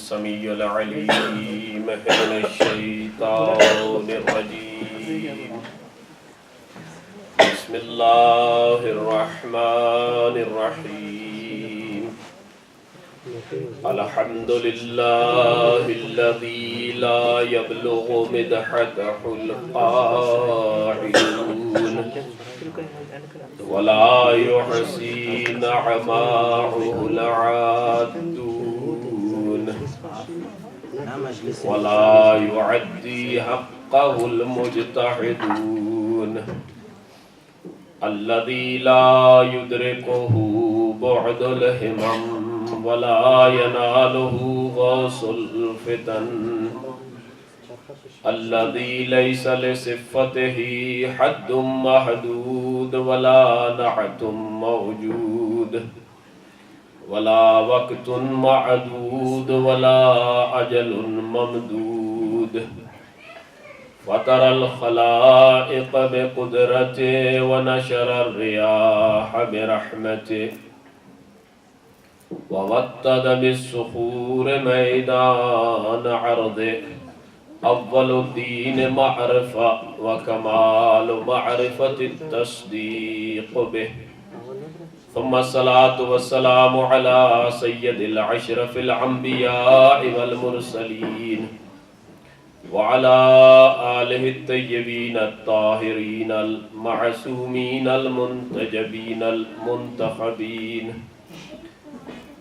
السميع العليم من الشيطان الرجيم بسم الله الرحمن الرحيم الحمد لله الذي لا يبلغ مدحته القائلون ولا يحصي نعماءه العادون ولا يعدي حقه المجتهدون الذي لا يدركه بعد الهمم ولا يناله غوص الفتن الذي ليس لصفته حد محدود ولا نعت موجود ولا وقت معدود ولا أجل ممدود فطر الخلائق بقدرته ونشر الرياح برحمته ووطد بالصخور ميدان عرضه أول الدين معرفة وكمال معرفة التصديق به ثم الصلاة والسلام على سيد الأشرف الأنبياء والمرسلين وعلى آله الطيبين الطاهرين المعصومين المنتجبين المنتخبين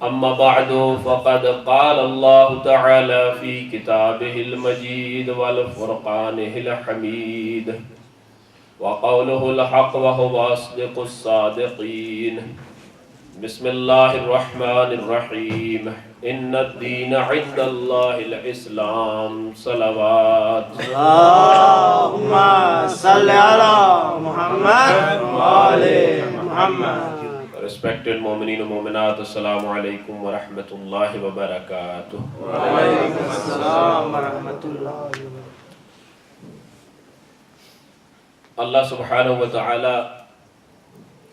أما بعد فقد قال الله تعالى في كتابه المجيد والفرقانه الحميد وقوله الحق وهو أصدق الصادقين بسم الله الرحمن الرحيم إن الدين عند الله الإسلام صلوات اللهم صل على محمد وآل محمد. Respected مومنین و مومنات, السلام علیکم ورحمۃ اللہ وبرکاتہ. وعلیکم السلام ورحمۃ اللہ. اللہ سبحانہ و تعالی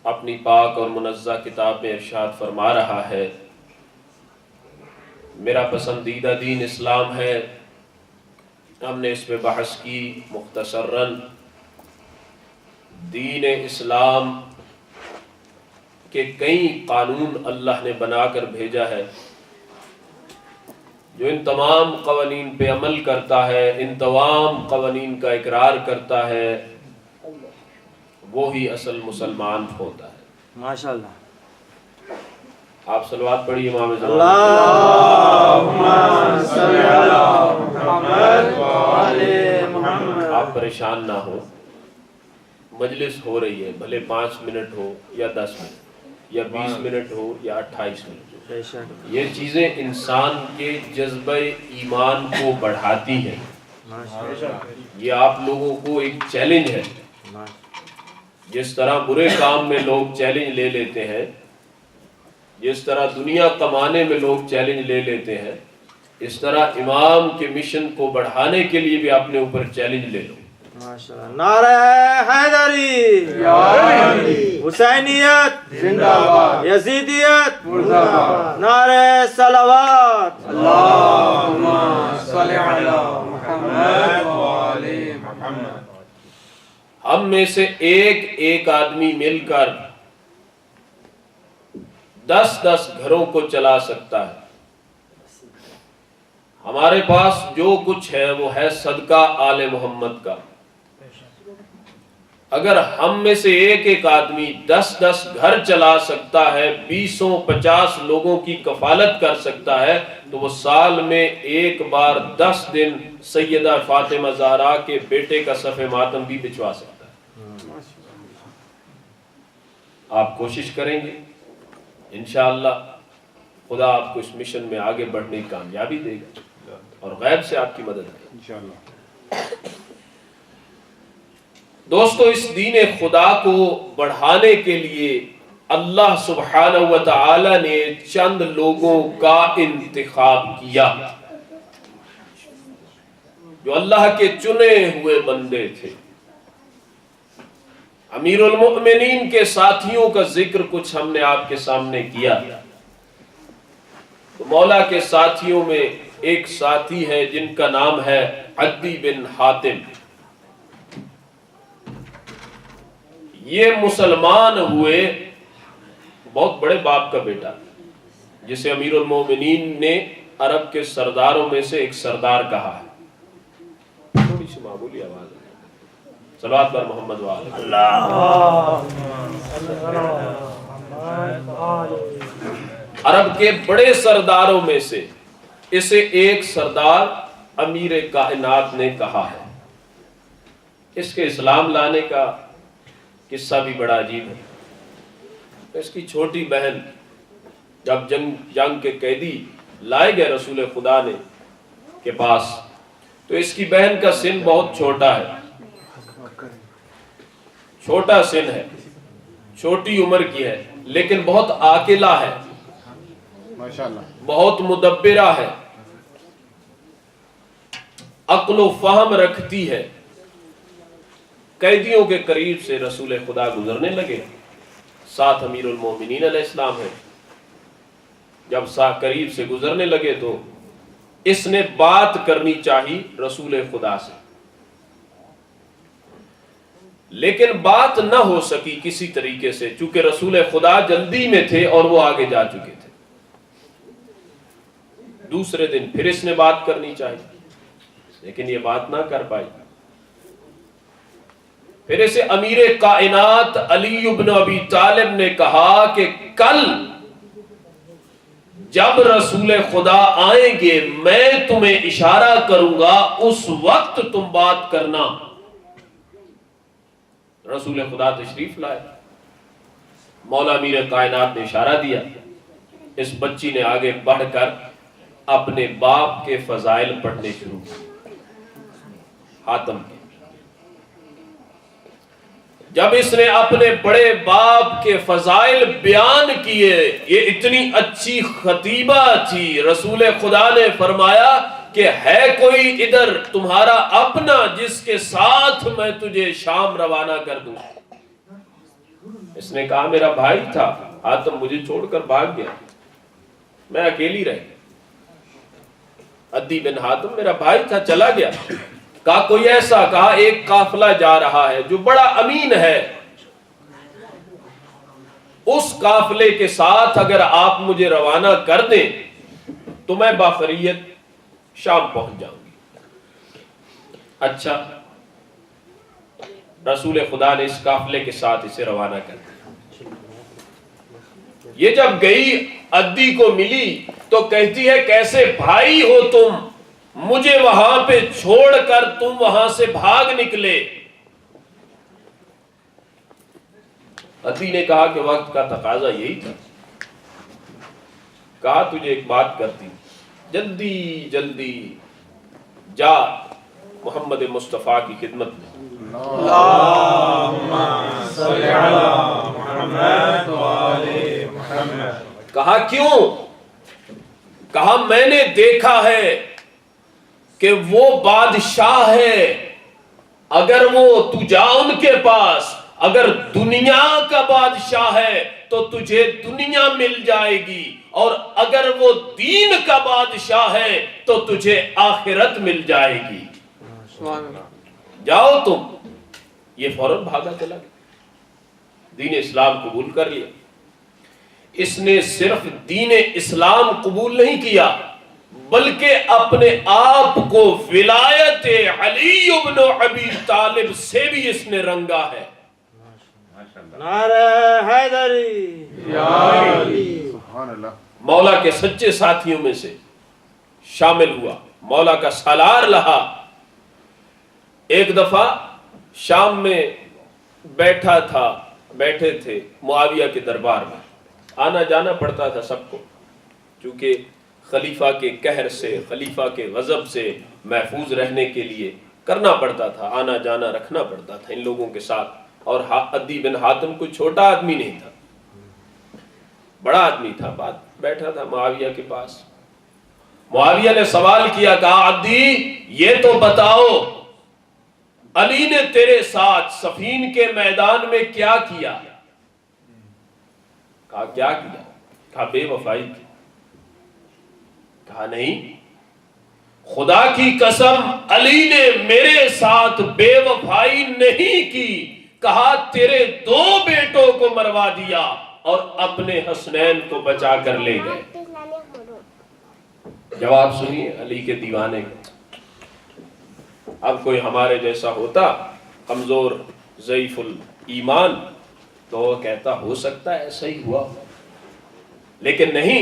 اپنی پاک اور منزہ کتاب میں ارشاد فرما رہا ہے, میرا پسندیدہ دین اسلام ہے. ہم نے اس پہ بحث کی مختصراً. دین اسلام کہ کئی قانون اللہ نے بنا کر بھیجا ہے, جو ان تمام قوانین پہ عمل کرتا ہے, ان تمام قوانین کا اقرار کرتا ہے, وہی اصل مسلمان ہوتا ہے. ماشاءاللہ. آپ صلوات پڑھیے امام زمان. اللہم صل علی محمد وآل محمد. آپ پریشان نہ ہو, مجلس ہو رہی ہے, بھلے 5 منٹ ہو یا 10 منٹ یا 20 منٹ ہو یا 28 منٹ ہو, یہ چیزیں انسان کے جذبہ ایمان کو بڑھاتی ہیں. یہ آپ لوگوں کو ایک چیلنج ہے. جس طرح برے کام میں لوگ چیلنج لے لیتے ہیں, جس طرح دنیا کمانے میں لوگ چیلنج لے لیتے ہیں, اس طرح امام کے مشن کو بڑھانے کے لیے بھی اپنے اوپر چیلنج لے لو. نعرہ حیدری, حسینیت زندہ باد, یزیدیت مردہ باد, نعرہ صلوات. اللہم صل علی محمد وآل محمد. ہم میں سے ایک آدمی مل کر 10 گھروں کو چلا سکتا ہے. ہمارے پاس جو کچھ ہے وہ ہے صدقہ آل محمد کا. اگر ہم میں سے ایک آدمی 10 گھر چلا سکتا ہے, 20-50 لوگوں کی کفالت کر سکتا ہے, تو وہ سال میں ایک بار 10 دن سیدہ فاطمہ زہرا کے بیٹے کا صف ماتم بھی بچوا سکتا ہے. آپ کوشش کریں گے, انشاءاللہ خدا آپ کو اس مشن میں آگے بڑھنے کی کامیابی دے گا اور غیب سے آپ کی مدد کرے گا انشاءاللہ. دوستو, اس دین خدا کو بڑھانے کے لیے اللہ سبحانہ و تعالی نے چند لوگوں کا انتخاب کیا جو اللہ کے چنے ہوئے بندے تھے. امیر المؤمنین کے ساتھیوں کا ذکر کچھ ہم نے آپ کے سامنے کیا. تو مولا کے ساتھیوں میں ایک ساتھی ہے جن کا نام ہے عدی بن حاتم. یہ مسلمان ہوئے بہت بڑے باپ کا بیٹا جسے امیر المومنین نے عرب کے سرداروں میں سے ایک سردار کہا ہے. تھوڑی سی معمولی آواز ہے. صلوات پر محمد وآلہ. عرب کے بڑے سرداروں میں سے اسے ایک سردار امیر کائنات نے کہا ہے. اس کے اسلام لانے کا قصہ بھی بڑا عجیب ہے. اس کی چھوٹی بہن جب جنگ کے قیدی لائے گئے رسول خدا نے کے پاس تو اس کی بہن کا سن بہت چھوٹا ہے, چھوٹا سن ہے, چھوٹی عمر کی ہے, لیکن بہت عاقلہ ہے, بہت مدبرہ ہے, عقل و فہم رکھتی ہے. قیدیوں کے قریب سے رسول خدا گزرنے لگے, ساتھ امیر المومنین علیہ السلام ہے. جب قریب سے گزرنے لگے تو اس نے بات کرنی چاہی رسول خدا سے, لیکن بات نہ ہو سکی کسی طریقے سے, چونکہ رسول خدا جلدی میں تھے اور وہ آگے جا چکے تھے. دوسرے دن پھر اس نے بات کرنی چاہی, لیکن یہ بات نہ کر پائی. پھر اسے امیر کائنات علی بن ابی طالب نے کہا کہ کل جب رسول خدا آئیں گے میں تمہیں اشارہ کروں گا, اس وقت تم بات کرنا. رسول خدا تشریف لائے, مولا امیر کائنات نے اشارہ دیا. اس بچی نے آگے بڑھ کر اپنے باپ کے فضائل پڑھنے شروع کیے, حاتم کے. جب اس نے اپنے بڑے باپ کے فضائل بیان کیے, یہ اتنی اچھی خطیبہ تھی, رسول خدا نے فرمایا کہ ہے کوئی ادھر تمہارا اپنا جس کے ساتھ میں تجھے شام روانہ کر دوں. اس نے کہا میرا بھائی تھا, حاتم مجھے چھوڑ کر بھاگ گیا, میں اکیلی رہ. عدی بن حاتم میرا بھائی تھا, چلا گیا. کہا کوئی ایسا, کہا ایک قافلہ جا رہا ہے جو بڑا امین ہے, اس قافلے کے ساتھ اگر آپ مجھے روانہ کر دیں تو میں باخریت شام پہنچ جاؤں گی. اچھا, رسول خدا نے اس قافلے کے ساتھ اسے روانہ کر دیا. یہ جب گئی عدی کو ملی تو کہتی ہے کیسے بھائی ہو تم, مجھے وہاں پہ چھوڑ کر تم وہاں سے بھاگ نکلے. عدی نے کہا کہ وقت کا تقاضا یہی تھا. کہا تجھے ایک بات کرتی, جلدی جلدی جا محمد مصطفیٰ کی خدمت میں. اللہم صلی علی محمد وآل محمد. کہا کیوں؟ کہا میں نے دیکھا ہے کہ وہ بادشاہ ہے, اگر وہ تو جا ان کے پاس, اگر دنیا کا بادشاہ ہے تو تجھے دنیا مل جائے گی, اور اگر وہ دین کا بادشاہ ہے تو تجھے آخرت مل جائے گی. جاؤ تم. یہ فوراً بھاگا چلا گیا, دین اسلام قبول کر لیا. اس نے صرف دین اسلام قبول نہیں کیا بلکہ اپنے آپ کو ولایت علی بن ابی طالب سے بھی اس نے رنگا ہے. نعرہ حیدری یا علی. مولا کے سچے ساتھیوں میں سے شامل ہوا, مولا کا سالار رہا. ایک دفعہ شام میں بیٹھے تھے معاویہ کے دربار میں, آنا جانا پڑتا تھا سب کو, چونکہ خلیفہ کے قہر سے, خلیفہ کے غضب سے محفوظ رہنے کے لیے کرنا پڑتا تھا, آنا جانا رکھنا پڑتا تھا ان لوگوں کے ساتھ. اور عدی بن حاتم کوئی چھوٹا آدمی نہیں تھا, بڑا آدمی تھا. بیٹھا تھا معاویہ کے پاس. معاویہ نے سوال کیا, کہا عدی یہ تو بتاؤ علی نے تیرے ساتھ صفین کے میدان میں کیا کیا؟ کہا کیا کیا؟ کہا بے وفائی کی. کہا نہیں, خدا کی قسم علی نے میرے ساتھ بے وفائی نہیں کی، کہا تیرے 2 بیٹوں کو مروا دیا اور اپنے حسنین کو بچا کر لے گئے۔ جواب سنیے علی کے دیوانے کا۔ اب کوئی ہمارے جیسا ہوتا کمزور ضعیف الایمان تو وہ کہتا ہو سکتا ہے ایسا ہی ہوا، لیکن نہیں،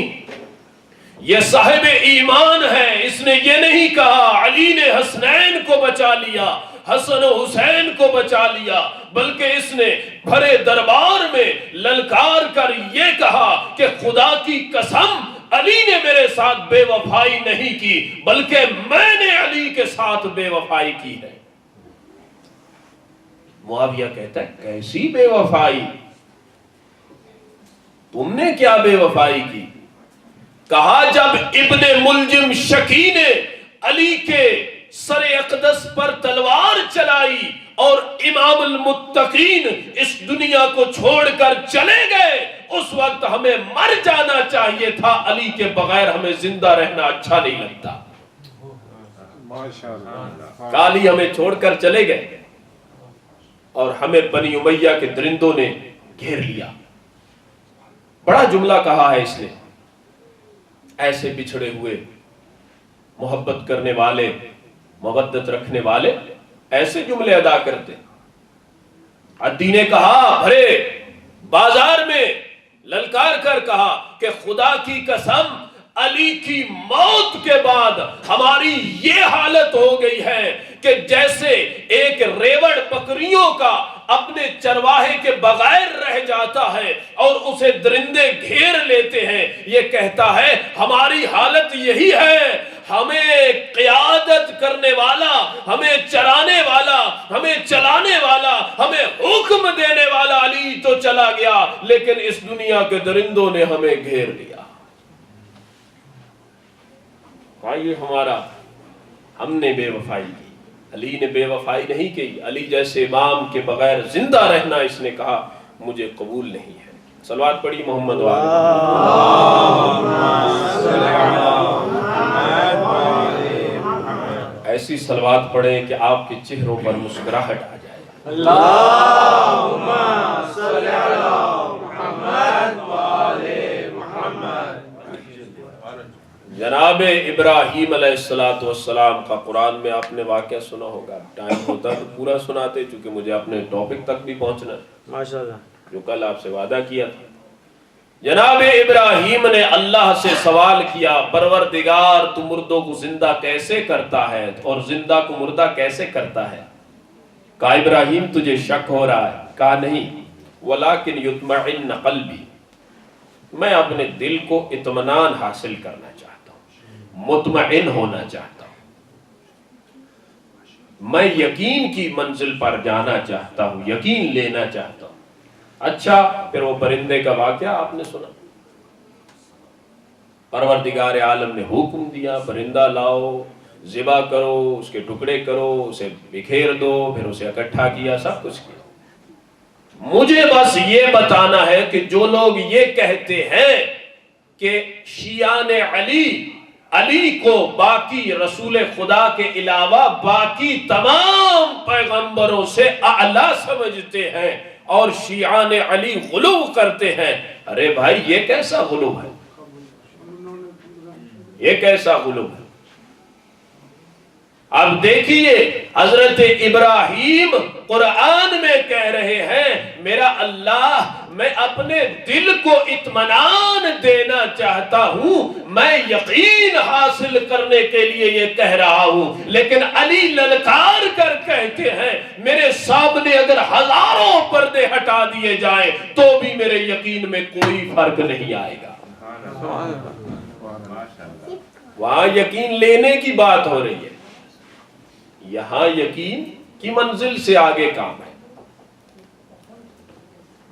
یہ صاحب ایمان ہے۔ اس نے یہ نہیں کہا علی نے حسنین کو بچا لیا، حسن و حسین کو بچا لیا، بلکہ اس نے بھرے دربار میں للکار کر یہ کہا کہ خدا کی قسم علی نے میرے ساتھ بے وفائی نہیں کی، بلکہ میں نے علی کے ساتھ بے وفائی کی ہے۔ معاویہ کہتا ہے کیسی بے وفائی؟ تم نے کیا بے وفائی کی؟ کہا جب ابن ملجم شکی نے علی کے سر اقدس پر تلوار چلائی اور امام المتقین اس دنیا کو چھوڑ کر چلے گئے، اس وقت ہمیں مر جانا چاہیے تھا، علی کے بغیر ہمیں زندہ رہنا اچھا نہیں لگتا۔ علی ہمیں چھوڑ کر چلے گئے اور ہمیں بنی امیہ کے درندوں نے گھیر لیا۔ بڑا جملہ کہا ہے اس نے، ایسے بچھڑے ہوئے محبت کرنے والے، مودت رکھنے والے ایسے جملے ادا کرتے۔ عدی نے کہا بھرے بازار میں للکار کر کہا کہ خدا کی قسم علی کی موت کے بعد ہماری یہ حالت ہو گئی ہے کہ جیسے ایک ریوڑ بکریوں کا اپنے چرواہے کے بغیر رہ جاتا ہے اور اسے درندے گھیر لیتے ہیں، یہ کہتا ہے ہماری حالت یہی ہے، ہمیں قیادت کرنے والا، ہمیں چرانے والا، ہمیں چلانے والا، ہمیں حکم دینے والا علی تو چلا گیا، لیکن اس دنیا کے درندوں نے ہمیں گھیر لیا۔ یہ ہمارا، ہم نے بے وفائی کی، علی نے بے وفائی نہیں کی۔ علی جیسے امام کے بغیر زندہ رہنا اس نے کہا مجھے قبول نہیں ہے۔ صلوات پڑھی محمد ایسی صلوات پڑھیں کہ آپ کے چہروں پر مسکراہٹ آ جائے۔ اللہم صلی علی محمد وآل محمد۔ جناب ابراہیم علیہ السلام کا قرآن میں آپ نے واقعہ سنا ہوگا، ٹائم ہوتا تو پورا سناتے، چونکہ مجھے اپنے ٹاپک تک بھی پہنچنا ہے ماشاءاللہ، جو کل آپ سے وعدہ کیا تھا۔ جناب ابراہیم نے اللہ سے سوال کیا پروردگار تو مردوں کو زندہ کیسے کرتا ہے اور زندہ کو مردہ کیسے کرتا ہے؟ کہا ابراہیم تجھے شک ہو رہا ہے؟ کہا نہیں، ولیکن یطمئن قلبی، میں اپنے دل کو اطمینان حاصل کرنا چاہتا ہوں، مطمئن ہونا چاہتا ہوں، میں یقین کی منزل پر جانا چاہتا ہوں، یقین لینا چاہتا ہوں۔ اچھا، پھر وہ پرندے کا واقعہ آپ نے سنا، پروردگار عالم نے حکم دیا پرندہ لاؤ، ذبح کرو، اس کے ٹکڑے کرو، اسے بکھیر دو، پھر اسے اکٹھا کیا، سب کچھ کیا۔ مجھے بس یہ بتانا ہے کہ جو لوگ یہ کہتے ہیں کہ شیعان علی کو باقی رسول خدا کے علاوہ باقی تمام پیغمبروں سے اعلیٰ سمجھتے ہیں اور شیعان علی غلو کرتے ہیں، ارے بھائی یہ کیسا غلو ہے؟ یہ کیسا غلو ہے؟ اب دیکھیے حضرت ابراہیم قرآن میں کہہ رہے ہیں میرا اللہ میں اپنے دل کو اطمینان دینا چاہتا ہوں، میں یقین حاصل کرنے کے لیے یہ کہہ رہا ہوں، لیکن علی للکار کر کہتے ہیں میرے سامنے اگر ہزاروں پردے ہٹا دیے جائیں تو بھی میرے یقین میں کوئی فرق نہیں آئے گا۔ وہاں یقین لینے کی بات ہو رہی ہے، یہاں یقین کی منزل سے آگے کام ہے۔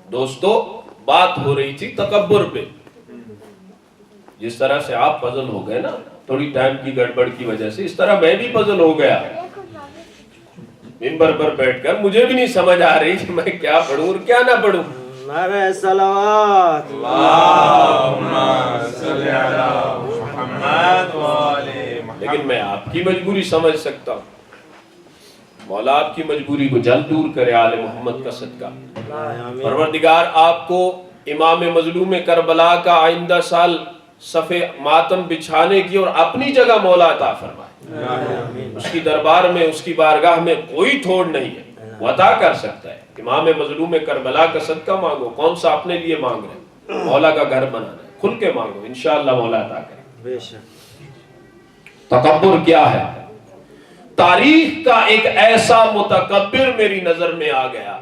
دوستو بات ہو رہی تھی تکبر پہ، جس طرح سے آپ پزل ہو گئے نا تھوڑی ٹائم کی گڑبڑ کی وجہ سے، اس طرح میں بھی پزل ہو گیا۔ منبر پر بیٹھ کر مجھے بھی نہیں سمجھ آ رہی کہ میں کیا پڑھوں اور کیا نہ پڑھوں۔ نعرہ صلوات، اللہم صلی علی محمد وآل محمد۔ لیکن میں آپ کی مجبوری سمجھ سکتا ہوں. مولا آپ کی مجبوری کو جلد دور کرے آل محمد کا صدقہ. پروردگار آپ کو امام مظلوم کربلا کا آئندہ سال صف ماتم بچھانے کی اور اپنی جگہ مولا عطا فرمائے. اس کی دربار میں، اس کی بارگاہ میں کوئی تھوڑ نہیں ہے، وہ عطا کر سکتا ہے. امام مظلوم کربلا کا صدقہ مانگو، کون سا اپنے لیے مانگ رہے ہیں؟ مولا کا گھر بنانا ہے، کھل کے مانگو، انشاءاللہ مولا عطا کرے. تکبر کیا ہے؟ تاریخ کا ایک ایسا متکبر میری نظر میں آ گیا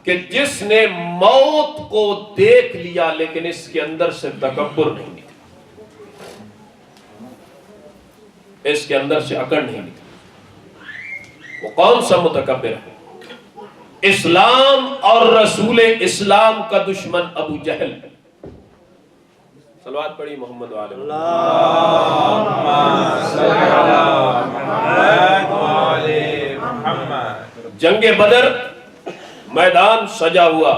کہ جس نے موت کو دیکھ لیا لیکن اس کے اندر سے تکبر نہیں نکلا، اس کے اندر سے اکڑ نہیں نکلا. وہ کون سا متکبر ہے؟ اسلام اور رسول اسلام کا دشمن ابو جہل. صلوات پڑھی محمد والے محمد. جنگ بدر میدان سجا ہوا،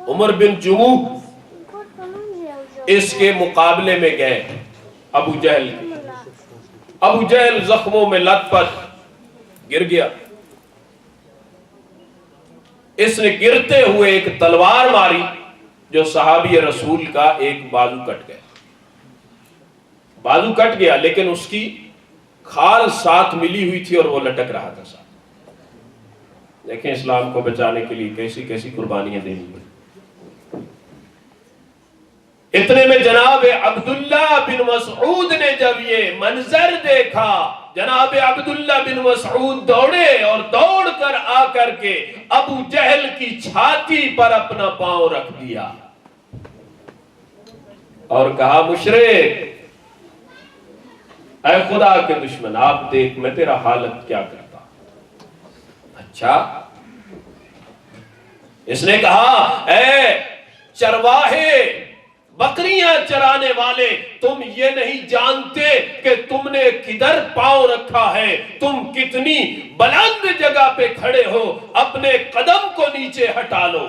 عمر بن جموح اس کے مقابلے میں گئے ابو جہل. ابو جہل زخموں میں لت پت گر گیا. اس نے گرتے ہوئے ایک تلوار ماری جو صحابی رسول کا ایک بازو کٹ گیا. بازو کٹ گیا لیکن اس کی کھال ساتھ ملی ہوئی تھی اور وہ لٹک رہا تھا ساتھ. دیکھیں اسلام کو بچانے کے لیے کیسی کیسی قربانیاں دینی پڑی. اتنے میں جناب عبداللہ بن مسعود نے جب یہ منظر دیکھا، جناب عبداللہ بن مسعود دوڑے اور دوڑ کر آ کر کے ابو جہل کی چھاتی پر اپنا پاؤں رکھ دیا اور کہا، مشرک، اے خدا کے دشمن، آپ دیکھ میں تیرا حالت کیا کرتا. اچھا. اس نے کہا، اے چرواہے، بکریاں چرانے والے، تم یہ نہیں جانتے کہ تم نے کدھر پاؤں رکھا ہے، تم کتنی بلند جگہ پہ کھڑے ہو، اپنے قدم کو نیچے ہٹا لو.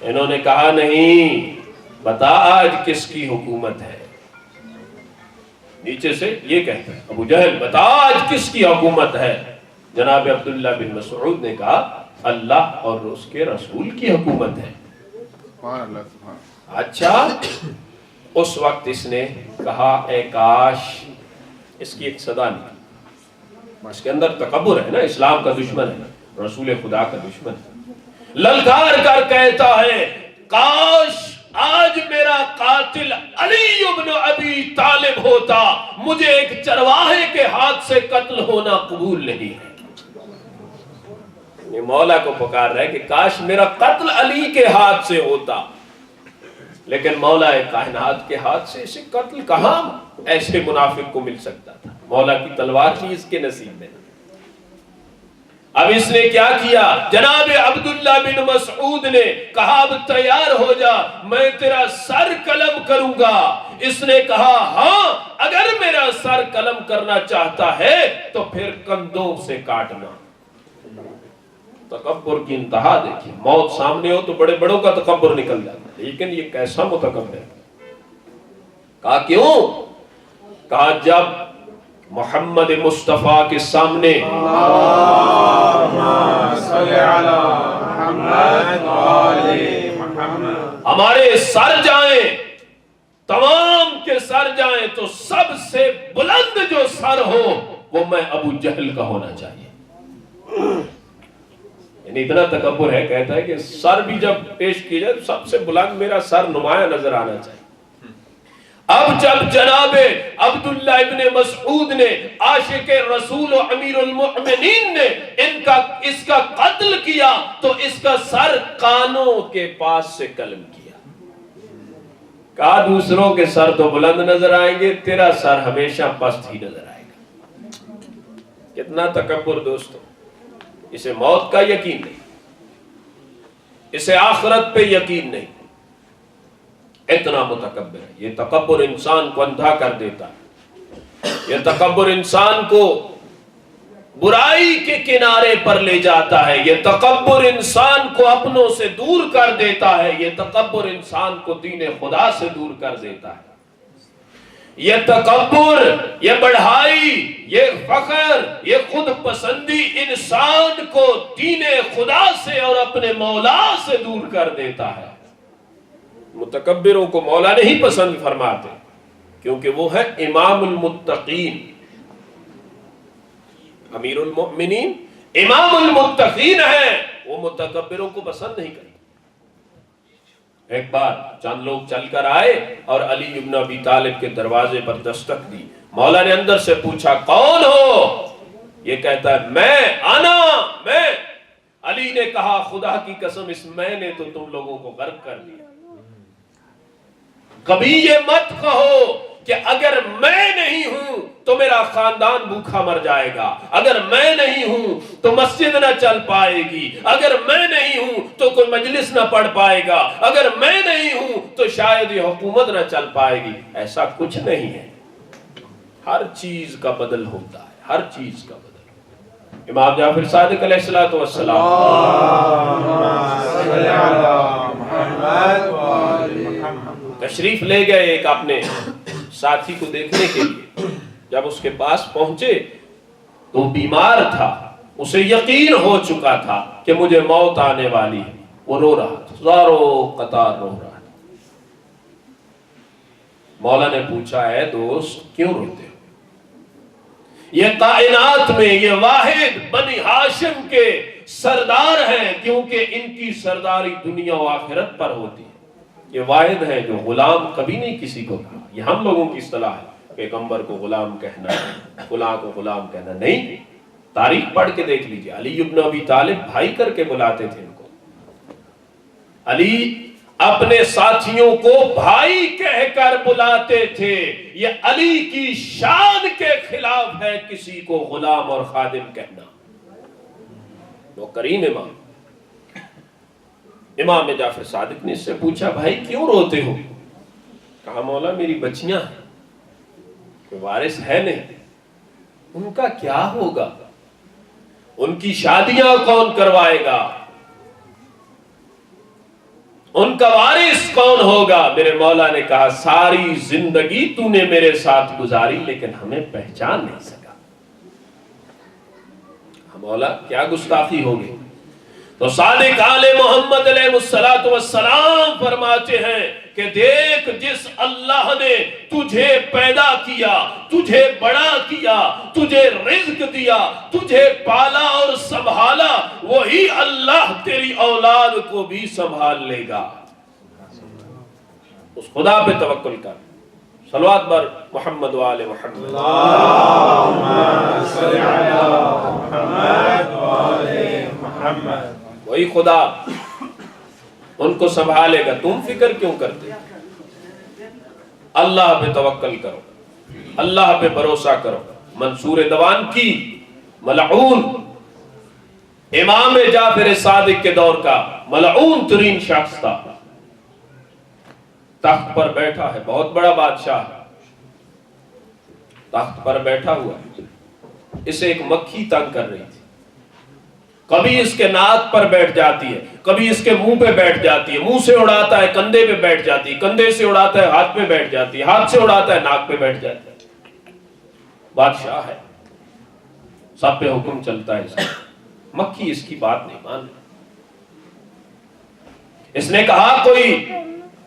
انہوں نے کہا، نہیں، بتا آج کس کی حکومت ہے. نیچے سے یہ کہتے ہیں ابو جہل، بتا آج کس کی حکومت ہے. جناب عبداللہ بن مسعود نے کہا، اللہ اور اس کے رسول کی حکومت ہے. اچھا. اس وقت اس نے کہا، اے کاش. اس کی ایک صدا نکلی. اس کے اندر تکبر ہے نا، اسلام کا دشمن ہے، رسول خدا کا دشمن ہے. للکار کر کہتا ہے، کاش آج میرا قاتل علی بن ابی طالب ہوتا، مجھے ایک چرواہے کے ہاتھ سے قتل ہونا قبول نہیں ہے. یہ مولا کو پکار رہا ہے کہ کاش میرا قتل علی کے ہاتھ سے ہوتا، لیکن مولا کائنات کے ہاتھ سے اسے قتل کہاں ایسے منافق کو مل سکتا تھا. مولا کی تلوار تھی اس کے نصیب میں. اب اس نے کیا کیا؟ جناب عبداللہ بن مسعود نے کہا، اب تیار ہو جا، میں تیرا سر قلم کروں گا. اس نے کہا، ہاں، اگر میرا سر قلم کرنا چاہتا ہے تو پھر کندھوں سے کاٹنا. تکبر کی انتہا دیکھیں. موت سامنے ہو تو بڑے بڑوں کا تکبر نکل جاتا ہے، لیکن یہ کیسا متکبر ہے. کہا کیوں؟ کہا جب محمد مصطفیٰ کے سامنے ہمارے سر جائیں، تمام کے سر جائیں، تو سب سے بلند جو سر ہو وہ میں ابو جہل کا ہونا چاہیے. یعنی اتنا تکبر ہے، کہتا ہے کہ سر بھی جب پیش کی جائے سب سے بلند میرا سر نمایاں نظر آنا چاہیے. اب جب جناب عبداللہ ابن مسعود نے، عاشق رسول و امیر المؤمنین نے اس کا قتل کیا تو اس کا سر کانوں کے پاس سے قلم کیا. کہا دوسروں کے سر تو بلند نظر آئیں گے، تیرا سر ہمیشہ پست ہی نظر آئے گا. کتنا تکبر دوستو. اسے موت کا یقین نہیں، اسے آخرت پہ یقین نہیں. اتنا متکبر ہے. یہ تکبر انسان کو اندھا کر دیتا ہے. یہ تکبر انسان کو برائی کے کنارے پر لے جاتا ہے. یہ تکبر انسان کو اپنوں سے دور کر دیتا ہے. یہ تکبر انسان کو دین خدا سے دور کر دیتا ہے. یہ تکبر، یہ بڑھائی، یہ فخر، یہ خود پسندی انسان کو دین خدا سے اور اپنے مولا سے دور کر دیتا ہے. متکبروں کو مولا نہیں پسند فرماتے کیونکہ وہ ہے امام المتقین، امیر المؤمنین، امام المتقین ہے. وہ متکبروں کو پسند نہیں کرتے. ایک بار چند لوگ چل کر آئے اور علی ابن ابی طالب کے دروازے پر دستک دی. مولا نے اندر سے پوچھا کون ہو؟ یہ کہتا ہے میں. علی نے کہا خدا کی قسم اس میں نے تو تم لوگوں کو غرق کر دیا. کبھی یہ مت کہو کہ اگر میں نہیں ہوں تو میرا خاندان بھوکا مر جائے گا، اگر میں نہیں ہوں تو مسجد نہ چل پائے گی، اگر میں نہیں ہوں تو کوئی مجلس نہ پڑھ پائے گا، اگر میں نہیں ہوں تو شاید یہ حکومت نہ چل پائے گی. ایسا کچھ نہیں ہے. ہر چیز کا بدل ہوتا ہے، ہر چیز کا بدل. امام جعفر صادق علیہ السلام تشریف لے گئے ایک اپنے ساتھی کو دیکھنے کے لیے. جب اس کے پاس پہنچے تو بیمار تھا، اسے یقین ہو چکا تھا کہ مجھے موت آنے والی ہے. وہ رو رہا تھا، زاروں قطار رو رہا تھا. مولا نے پوچھا ہے دوست کیوں روتے ہو؟ یہ کائنات میں یہ واحد بنی ہاشم کے سردار ہیں کیونکہ ان کی سرداری دنیا و آخرت پر ہوتی ہے. یہ واحد ہیں جو غلام کبھی نہیں کسی کو کہا. یہ ہم لوگوں کی اصطلاح ہے، پیغمبر کو غلام کہنا، فلاں کو غلام کہنا. نہیں، تاریخ پڑھ کے دیکھ لیجئے. علی ابن ابی طالب بھائی کر کے بلاتے تھے ان کو. علی اپنے ساتھیوں کو بھائی کہہ کر بلاتے تھے. یہ علی کی شان کے خلاف ہے کسی کو غلام اور خادم کہنا. وہ کریم امام جعفر صادق نے اس سے پوچھا بھائی کیوں روتے ہو؟ کہا مولا میری بچیاں ہیں، کوئی وارث ہے نہیں، ان کا کیا ہوگا؟ ان کی شادیاں کون کروائے گا؟ ان کا وارث کون ہوگا؟ میرے مولا نے کہا ساری زندگی تو نے میرے ساتھ گزاری لیکن ہمیں پہچان نہیں سکا. مولا کیا گستاخی ہوگی؟ تو صادق آل محمد علیہ السلام فرماتے ہیں کہ دیکھ جس اللہ نے تجھے پیدا کیا، تجھے بڑا کیا، تجھے رزق دیا، تجھے پالا اور سنبھالا، وہی اللہ تیری اولاد کو بھی سنبھال لے گا. اس خدا پہ توکل کر. صلوات بر محمد و آل محمد. اللہم صلی علی محمد و آل محمد. وہی خدا ان کو سنبھالے گا. تم فکر کیوں کرتے؟ اللہ پہ توکل کرو، اللہ پہ بھروسہ کرو. منصور دوان کی ملعون امام جعفر صادق کے دور کا ملعون ترین شخص تھا. تخت پر بیٹھا ہے، بہت بڑا بادشاہ ہے، تخت پر بیٹھا ہوا ہے. اسے ایک مکھی تنگ کر رہی تھی. کبھی اس کے ناک پر بیٹھ جاتی ہے، کبھی اس کے منہ پہ بیٹھ جاتی ہے، منہ سے اڑاتا ہے کندھے پہ بیٹھ جاتی ہے، کندھے سے اڑاتا ہے ہاتھ پہ بیٹھ جاتی ہے، ہاتھ سے اڑاتا ہے ناک پہ بیٹھ جاتی ہے. بادشاہ ہے، سب پہ حکم چلتا ہے اس کا. مکھی اس کی بات نہیں مان. اس نے کہا کوئی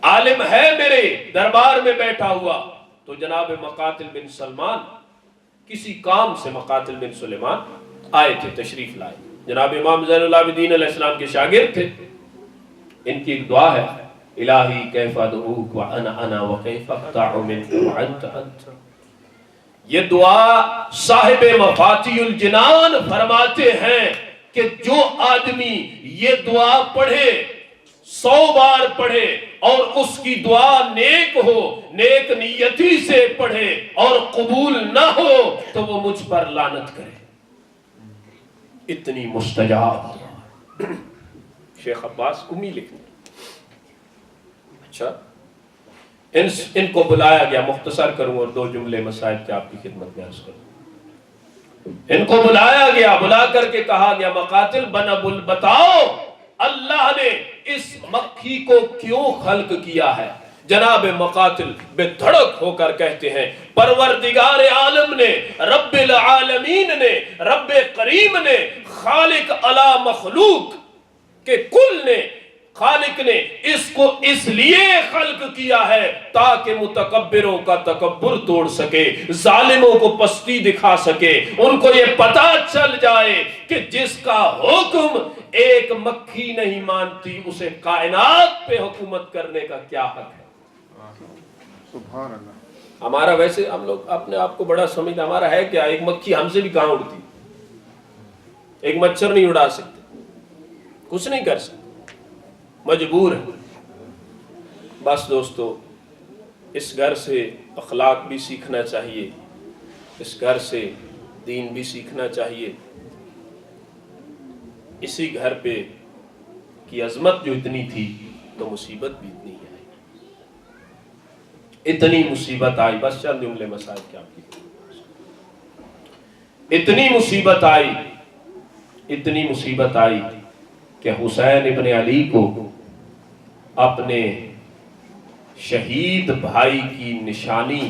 عالم ہے میرے دربار میں بیٹھا ہوا. تو جناب مقاتل بن سلمان کسی کام سے مقاتل بن سلیمان آئے تھے، تشریف لائے. جناب امام زین العابدین علیہ السلام کے شاگرد تھے. ان کی ایک دعا ہے الہی کیف ادعوک وانا انا وکیف اقطع منک وانت انت. یہ دعا صاحب مفاتیح الجنان فرماتے ہیں کہ جو آدمی یہ دعا پڑھے، 100 بار پڑھے اور اس کی دعا نیک ہو، نیک نیتی سے پڑھے اور قبول نہ ہو تو وہ مجھ پر لعنت کرے. اتنی مستجاب. شیخ عباس کمی لکھتے. اچھا ان کو بلایا گیا. مختصر کروں اور 2 جملے مسائل کے آپ کی خدمت میں عرض کروں. ان کو بلایا گیا, بلا کر کے کہا گیا مقاتل بتاؤ اللہ نے اس مکھی کو کیوں خلق کیا ہے؟ جناب مقاتل بے دھڑک ہو کر کہتے ہیں پروردگار عالم نے, رب العالمین نے, رب کریم نے, خالق الا مخلوق کے کل نے, خالق نے اس کو اس لیے خلق کیا ہے تاکہ متکبروں کا تکبر توڑ سکے, ظالموں کو پستی دکھا سکے, ان کو یہ پتا چل جائے کہ جس کا حکم ایک مکھی نہیں مانتی اسے کائنات پہ حکومت کرنے کا کیا حق ہے. سبحان اللہ. ہمارا ویسے ہم لوگ اپنے آپ کو بڑا سمجھتے, ہمارا ہے کیا, ایک مکھی ہم سے بھی کہاں اڑتی, ایک مچھر نہیں اڑا سکتے, کچھ نہیں کر سکتے, مجبور ہے. بس دوستو اس گھر سے اخلاق بھی سیکھنا چاہیے, اس گھر سے دین بھی سیکھنا چاہیے. اسی گھر پہ کی عظمت جو اتنی تھی تو مصیبت بھی اتنی ہے, اتنی مصیبت آئی. بس چند جملے مسائل کیا آپ کی, اتنی مصیبت آئی کہ حسین ابن علی کو اپنے شہید بھائی کی نشانی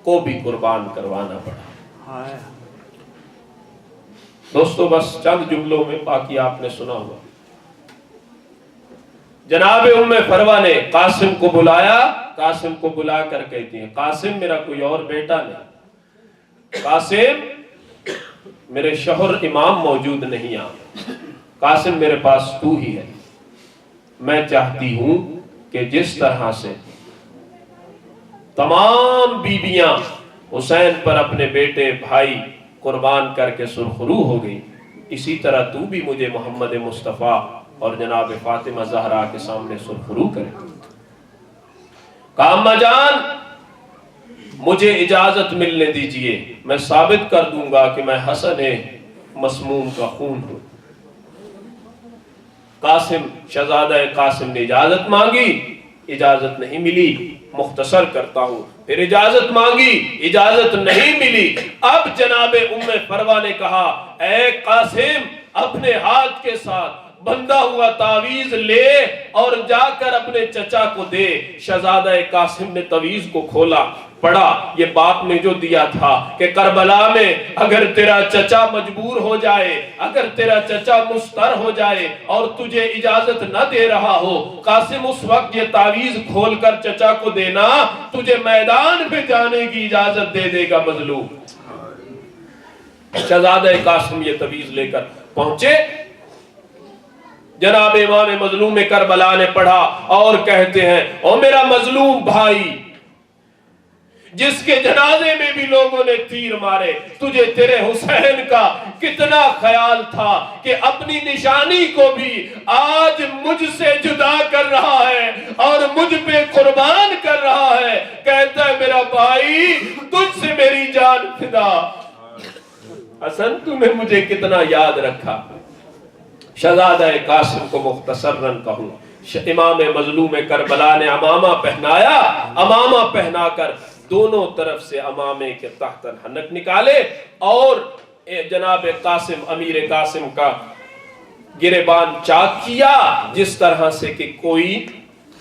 کو بھی قربان کروانا پڑا. دوستو بس چند جملوں میں, باقی آپ نے سنا ہوا. جناب ام فروہ نے قاسم کو بلایا, قاسم کو بلا کر کہتی ہیں قاسم میرا کوئی اور بیٹا نہیں, قاسم میرے شوہر امام موجود نہیں آئے, قاسم میرے پاس تو ہی ہے. میں چاہتی ہوں کہ جس طرح سے تمام بیویاں حسین پر اپنے بیٹے بھائی قربان کر کے سرخرو ہو گئی, اسی طرح تو بھی مجھے محمد مصطفیٰ اور جناب فاطمہ زہرا کے سامنے سرخرو کرے. کہا اماں جان مجھے اجازت ملنے دیجئے, میں ثابت کر دوں گا کہ میں حسن مسموم کا خون ہوں. قاسم, شہزادہ قاسم نے اجازت مانگی, اجازت نہیں ملی. مختصر کرتا ہوں, پھر اجازت مانگی, اجازت نہیں ملی. اب جناب ام فروہ نے کہا اے قاسم اپنے ہاتھ کے ساتھ بندھا ہوا تعویذ لے اور جا کر اپنے چچا کو دے. شہزادہ قاسم نے تعویذ کو کھولا, پڑھا یہ باپ نے جو دیا تھا کہ کربلا میں اگر تیرا چچا مجبور ہو جائے, اگر تیرا چچا مستر ہو جائے اور تجھے اجازت نہ دے رہا ہو, قاسم اس وقت یہ تعویذ کھول کر چچا کو دینا, تجھے میدان پہ جانے کی اجازت دے دے گا مظلوم. شہزادہ قاسم یہ تعویذ لے کر پہنچے, جناب امام مظلوم کربلا نے پڑھا اور کہتے ہیں او میرا مظلوم بھائی جس کے جنازے میں بھی لوگوں نے تیر مارے, تجھے تیرے حسین کا کتنا خیال تھا کہ اپنی نشانی کو بھی آج مجھ سے جدا کر رہا ہے اور مجھ پہ قربان کر رہا ہے. کہتا ہے میرا بھائی تجھ سے میری جان فدا, حسن تو نے مجھے کتنا یاد رکھا. شہزادہ قاسم کو مختصراً کہوں, امام مظلوم کربلا نے امامہ پہنایا, امامہ پہنا کر دونوں طرف سے امامے کے تحت حنک نکالے اور جناب قاسم, امیر قاسم کا گریبان چاک کیا جس طرح سے کہ کوئی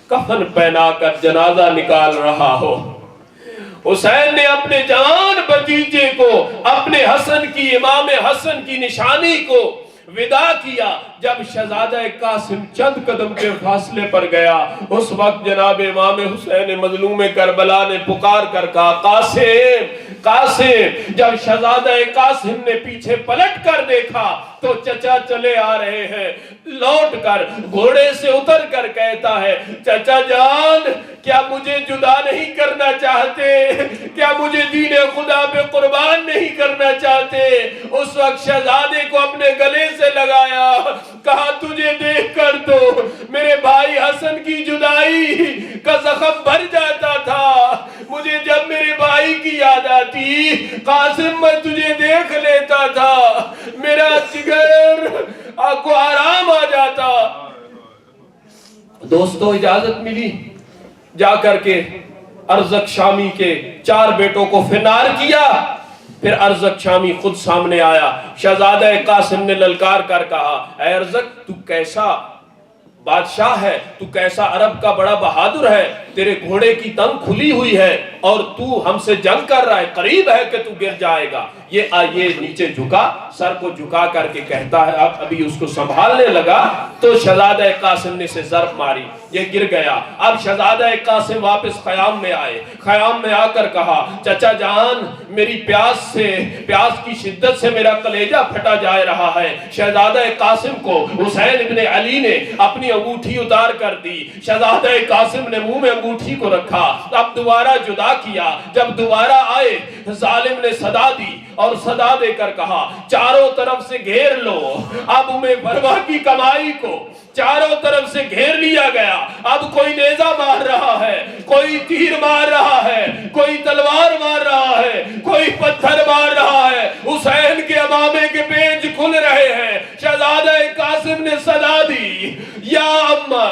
کفن پہنا کر جنازہ نکال رہا ہو. حسین نے اپنے جان بھتیجے کو, اپنے حسن کی, امام حسن کی نشانی کو ودا کیا. جب شہزادہ قاسم چند قدم کے فاصلے پر گیا, اس وقت جناب امام حسین مظلوم کربلا نے پکار کر کہا قاسم قاسم. جب شہزادہ قاسم نے پیچھے پلٹ کر دیکھا تو چچا چلے آ رہے ہیں, لوٹ کر گھوڑے سے اتر کر کہتا ہے چچا جان کیا مجھے جدا نہیں کرنا چاہتے, کیا مجھے دین خدا پہ قربان نہیں کرنا چاہتے. اس وقت شہزادے کو اپنے گلے سے لگایا, کہا تجھے دیکھ کر تو میرے بھائی حسن کی جدائی کا زخم بھر جاتا تھا, مجھے جب میرے بھائی کی یاد آتی قاسم میں تجھے دیکھ لیتا تھا, میرا جگر کو آرام آ جاتا. دوستو اجازت ملی, جا کر کے ارزق شامی کے 4 بیٹوں کو فنار کیا, پھر ارزق شامی خود سامنے آیا. شہزادہ قاسم نے للکار کر کہا اے ارزق تو کیسا بادشاہ ہے, تو کیسا عرب کا بڑا بہادر ہے, تیرے گھوڑے کی تنگ کھلی ہوئی ہے اور تو ہم سے جنگ کر رہا ہے, قریب ہے کہ تو گر جائے گا. یہ نیچے جھکا, سر کو جھکا کر کے کہتا ہے, اب ابھی اس کو سنبھالنے لگا تو شہزادہ قاسم نے سے ضرب ماری, یہ گر گیا. اب شہزادہ قاسم واپس خیام میں آئے, خیام میں آ کر کہا چچا جان میری پیاس کی شدت سے میرا کلیجہ پھٹا جا رہا ہے. شہزادہ قاسم کو حسین ابن علی نے اپنی انگوٹھی اتار کر دی. شہزادہ قاسم نے منہ میں انگوٹھی کو رکھا, اب دوبارہ جدا کیا. جب دوبارہ آئے ظالم نے صدا دی اور صدا دے کر کہا چاروں طرف سے گھیر لو. اب میں بروا کی کمائی کو چاروں طرف سے گھیر لیا گیا. اب کوئی نیزہ مار رہا ہے, کوئی تیر مار رہا ہے, کوئی تلوار مار رہا ہے, کوئی پتھر مار رہا ہے. حسین کے امامے کے پیج کھل رہے ہیں. شہزادہ قاسم نے صدا دی یا اما,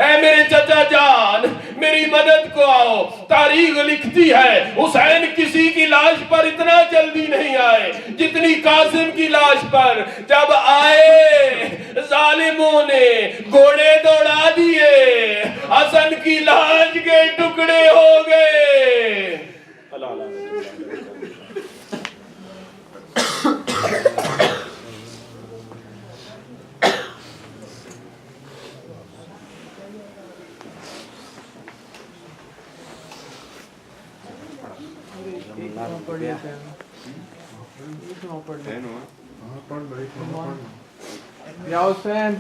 اے میرے چچا جان میری مدد کو آؤ. تاریخ لکھتی ہے حسین کسی کی لاش پر اتنا جلدی نہیں آئے جتنی قاسم کی لاش پر. جب آئے ظالموں نے گھوڑے دوڑا دیے, حسن کی لاش کے ٹکڑے ہو گئے. یا حسین